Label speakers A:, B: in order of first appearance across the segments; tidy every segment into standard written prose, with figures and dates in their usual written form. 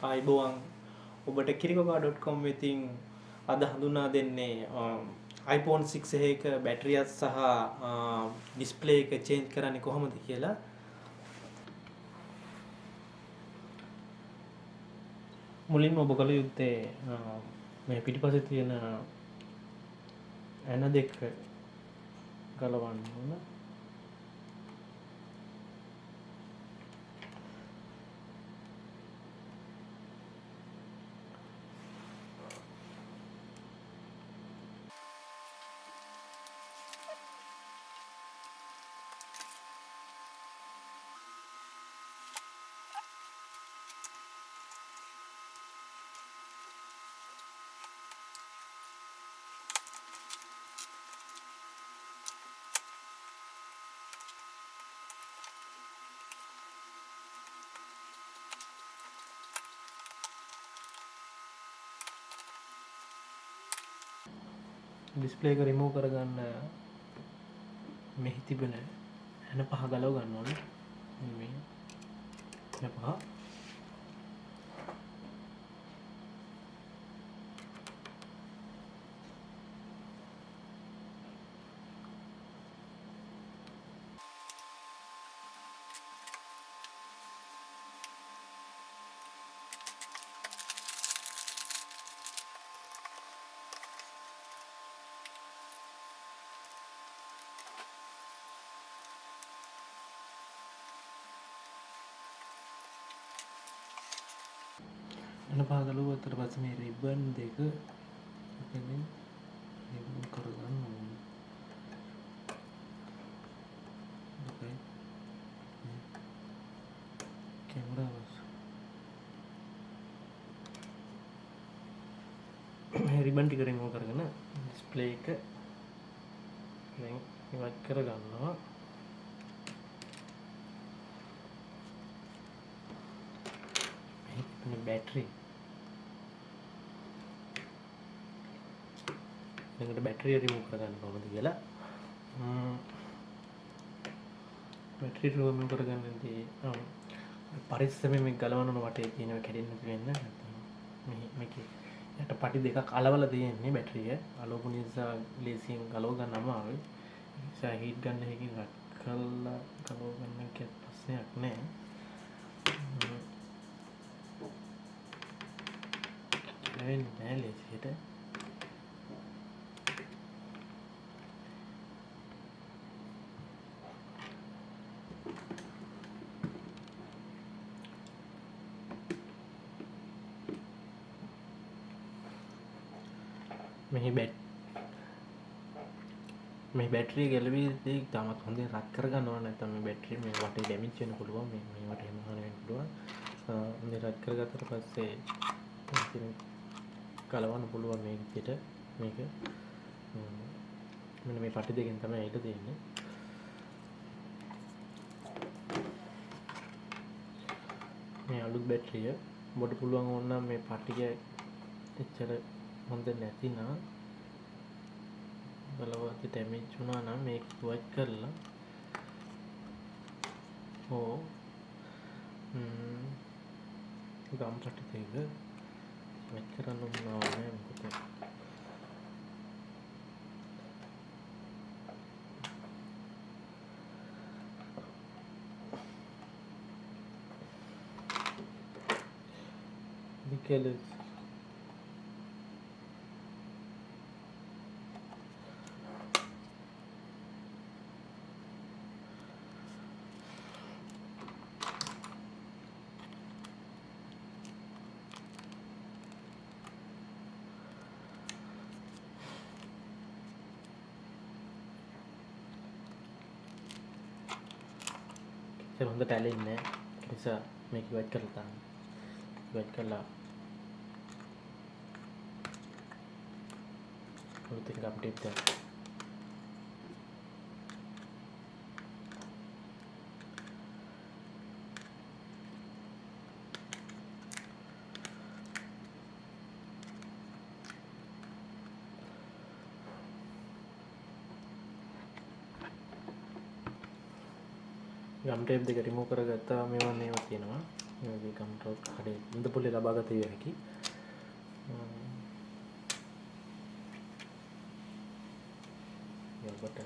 A: ආයිබෝවන් ඔබට kirikoga.com වෙතින් අද හඳුනා දෙන්නේ iPhone 6 එක බැටරියත් සහ ඩිස්ප්ලේ එක චේන්ජ් කරන්නේ කොහොමද කියලා. මුලින්ම ඔබ කළ යුත්තේ මේ පිටිපස්සේ තියෙන ඇන දෙක ගලවන්න ඕන. ඩිස්ප්ලේ එක රිමූව් කරගන්න මෙහි තිබෙන ඇන පහ ගලව ගන්න ඕනේ. මේ ඇන පහ ඇන පහ ගලුවාට පස්සේ මේ රිබන් දෙක එකෙන් රිමූව් කරගන්න ඕනේ. Okay. කැමරාව මේ රිබන් ටික රිමූව් කරගෙන ඩිස්ප්ලේ එක දැන් ඉවත් කරගන්නවා. මේ බැටරි ඊළඟට බැටරිය රිමූව් කරගන්න ඕනද කියලා. බැටරි රිමූව් කරගන්නදී පරිස්සමෙන් මේ ගලවන වටේ තියෙනවා කැඩෙන්න වෙන්න නැත්නම් මේකේ යට පටි දෙකක් අලවලා තියෙන්නේ බැටරිය. අලවපු නිසා ලේසියෙන් ගලව ගන්න අමාරුයි. ඒ නිසා හීට් ගන්න එකකින් රත් කරලා ගලව ගන්න කියක් ප්‍රශ්නයක් නැහැ. වෙන්නේ නැහැ ලේසියට. මේ බැටරිය ගැලවිදී තාමත් හොඳින් රත් කරගන්න ඕන. නැත්නම් මේ බැටරිය මේ වටේ ඩැමේජ් වෙන්න පුළුවන්. මේ වටේ මහාන වෙන්න පුළුවන්. හොඳින් රත් කරගත්තට පස්සේ ඉතින් කලවන්න පුළුවන් මේ විදිහට. මේක මෙන්න මේ පටි දෙකෙන් තමයි ඊට දෙන්නේ. මේ අලුත් බැටරිය ඔබට පුළුවන් ඕනනම් මේ පටිය එච්චර හොඳ නැතිනම් බලවත් ඩැමේජ් වුණා නම් මේක වයිට් කරලා ගම් පටි දෙක වයිට් කරන්න ඕනේ. මොකද because saya untuk talent nih bisa make white kertas white color lalu tinggal update dah. ගම් ටේප් දෙක රිමූව් කරගත්තා. මේවා තියෙනවා. මේ කන්ට්‍රෝල් කඩේ ඉඳ පොලේ ලබාගත යුතු හැකි ඔබට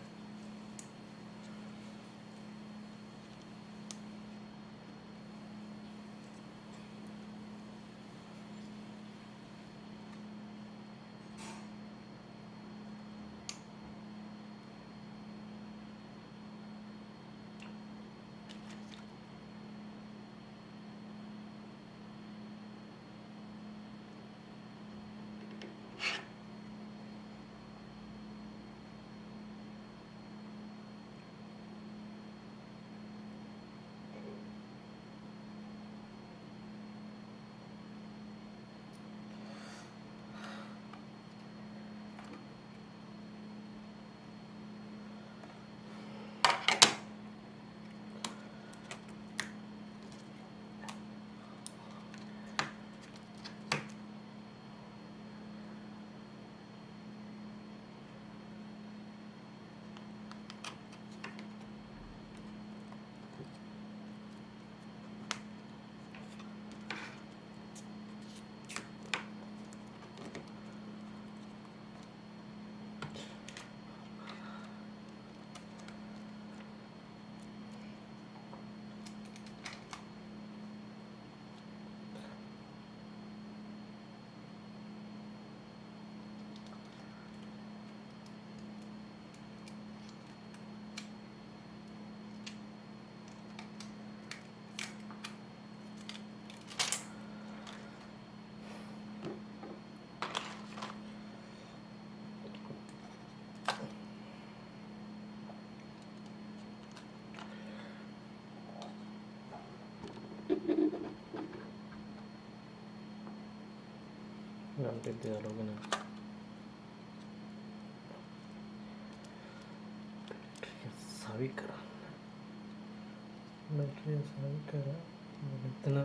A: ගම්පෙත් දාලගෙන සවි කරන්න බැටරිය සවි කර මෙතන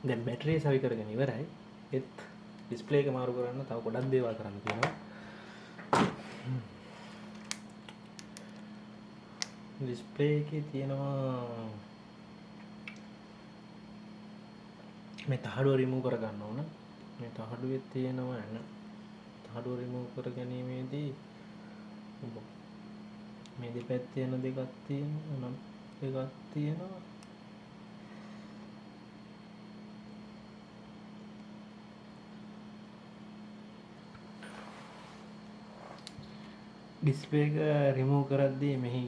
A: දැන් බැටරිය සවි කරගෙන ඉවරයි. ඒත් ඩිස්ප්ලේ එක මාරු කරන්න තව ගොඩක් දේවල් කරන්න තියෙනවා. ඩිස්ප්ලේ එකේ තියෙනවා මේ තහඩුව රිමූව් කරගන්න ඕන. මේ තහඩුවේ තියෙනවා තහඩුව රිමූව් කර ගැනීමේදී මේ දෙපැත්තේ යන දෙකක් තියෙනවා. දෙකක් තියෙනවා. ඩිස්ප්ලේ එක රිමූව් කරද්දී මෙහි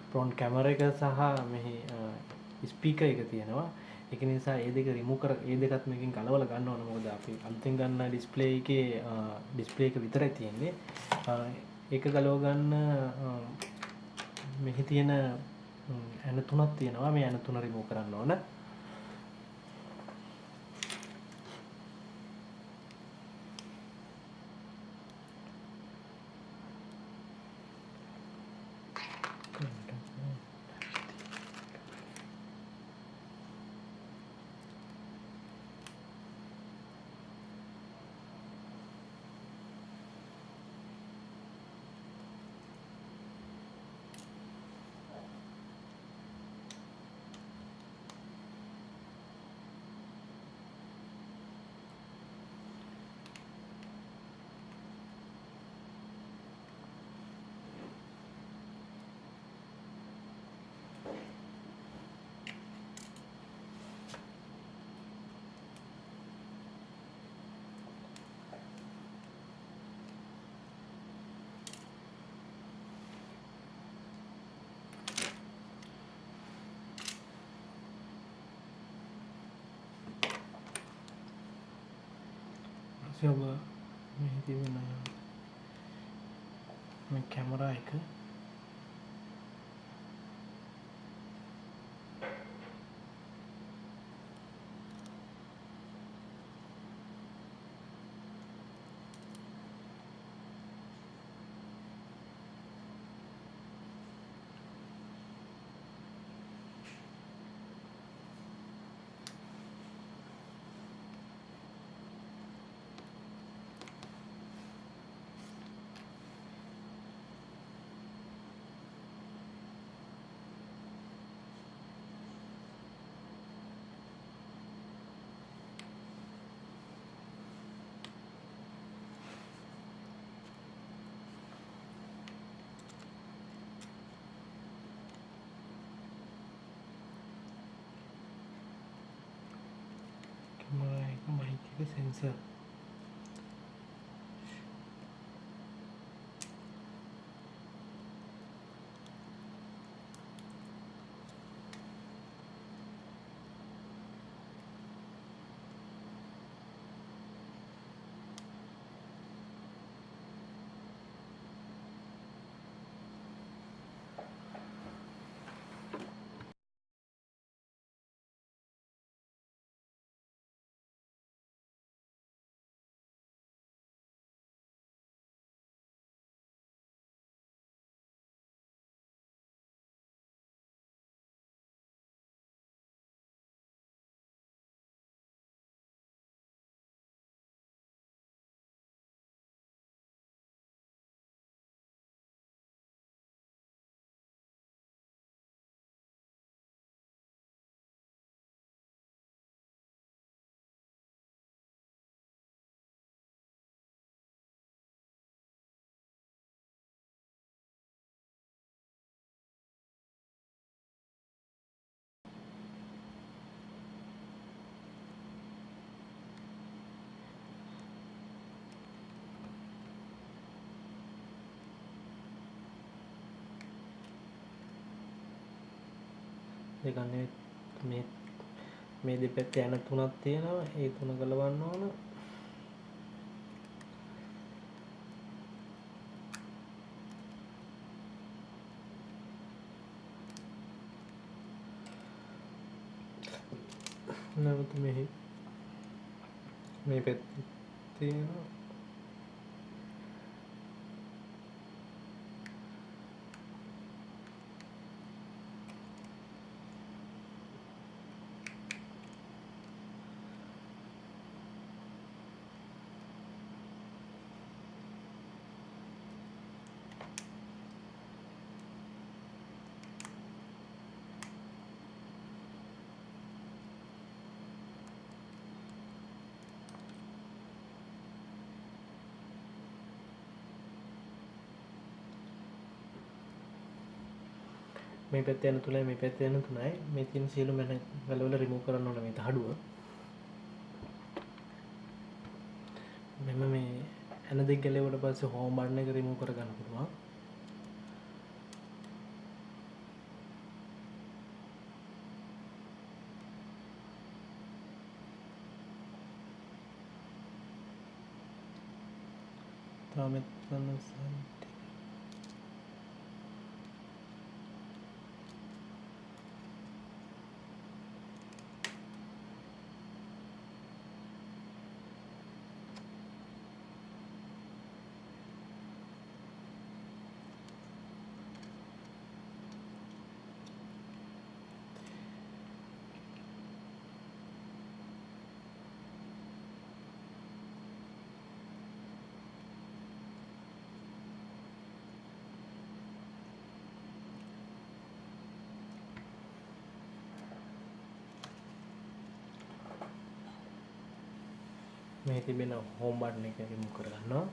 A: ෆ්‍රොන්ට් කැමරා එක සහ මෙහි ස්පීකර් එක තියෙනවා. ඒක නිසා ඒ දෙක රිමූව් කර ඒ දෙකත් මේකෙන් ගලවලා ගන්න ඕන. මොකද අපි අලුතෙන් ගන්න ඩිස්ප්ලේ එකේ ඩිස්ප්ලේ එක විතරයි තියෙන්නේ. ඒක ගලව ගන්න මෙහි තියෙන ඇන තුනක් තියෙනවා. මේ ඇන තුන රිමූව් කරන්න ඕන. ඔබ මෙහි තිබෙන මේ කැමරා එක mic එක sensor දෙකන්නේ මේ දෙපැත්තේ ඇන තුනක් තියෙනවා. ඒ තුන ගලවන්න ඕන. නැවත මෙහි මේ පැත්තේ තියෙනවා. මේ පැත්තේ යන තුනයි මේ පැත්තේ යන තුනයි මේ තියෙන සියලුම ඇන ගලවලා රිමූව් කරන්න ඕන මේ තහඩුව. මෙන්න මේ එන දෙක ගැලෙවට පස්සේ හෝම් බටන් එක රිමූව් කරගන්න පුළුවන්. තව මෙතන මේ තිබෙන හෝම් බටන් එක රිමූව් කරගන්නවා.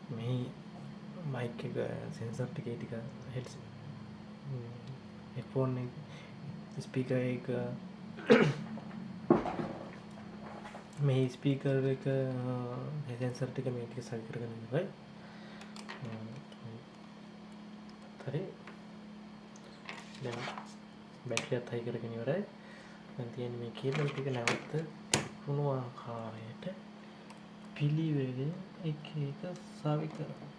A: මේ මයික් එක සෙන්සර් ටික හෙඩ්ෆෝන් එක ස්පීකර් එක මේ ස්පීකර් එක සෙන්සර් ටික මේක සවි කරගෙන ඉන්නවයි. හරි. දැන් බැටරියත් හයි කරගෙන ඉවරයි. දැන් තියෙන්නේ මේ කේබල් ටික නැවත තිබුණු ආකාරයට පිළිවෙලින් එක එක සවි කරනවා.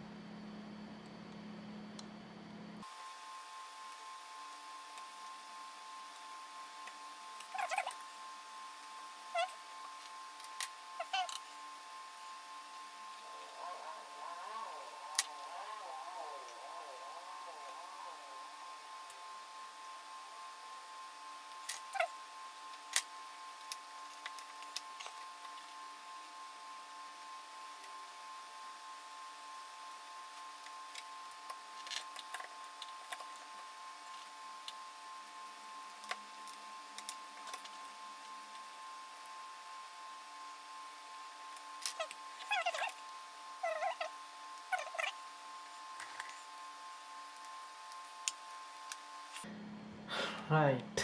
A: right.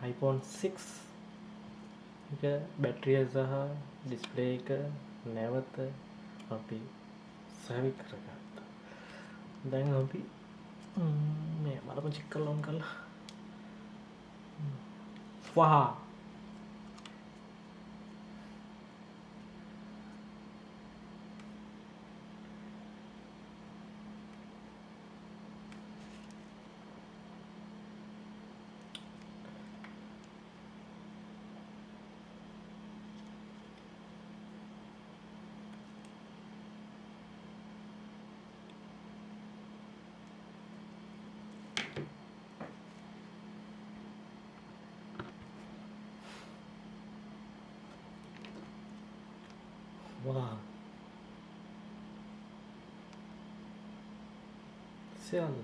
A: iPhone 6 එක බැටරිය සහ ඩිස්ප්ලේ එක නැවත අපි සවි කරගත්තා. දැන් අපි මේ බලමු චෙක් කරලා ඔන් කරලා. වහා Wow. Sial.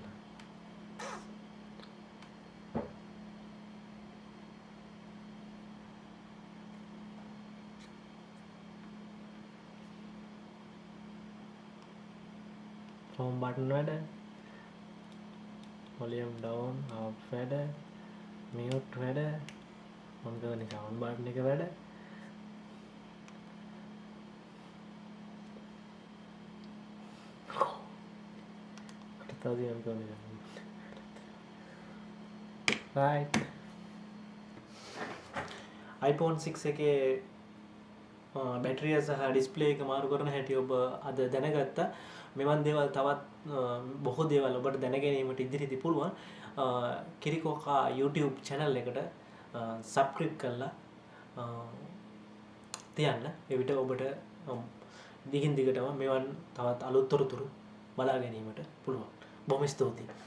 A: Home button ada. Volume down up වැඩ මියුට් වැඩ ඔන් කරන්නේ සවුන්ඩ් බටන් එක වැඩ කටතදී ඔන් කරන්නේ right iPhone 6 එකේ බැටරිය සහ ඩිස්ප්ලේ එක මාරු කරන හැටි ඔබ අද දැනගත්තා. මෙවන් දේවල් තවත් බොහෝ දේවල් ඔබට දැන ගැනීමට ඉදිරියේදී පුළුවන්. කිරිකෝකා YouTube channel එකට subscribe කරලා තියන්න. ඒ විට ඔබට දිගින් දිගටම මෙවන් තවත් අලුත් තොරතුරු බලා ගැනීමට පුළුවන්. බොහොම ස්තුතියි.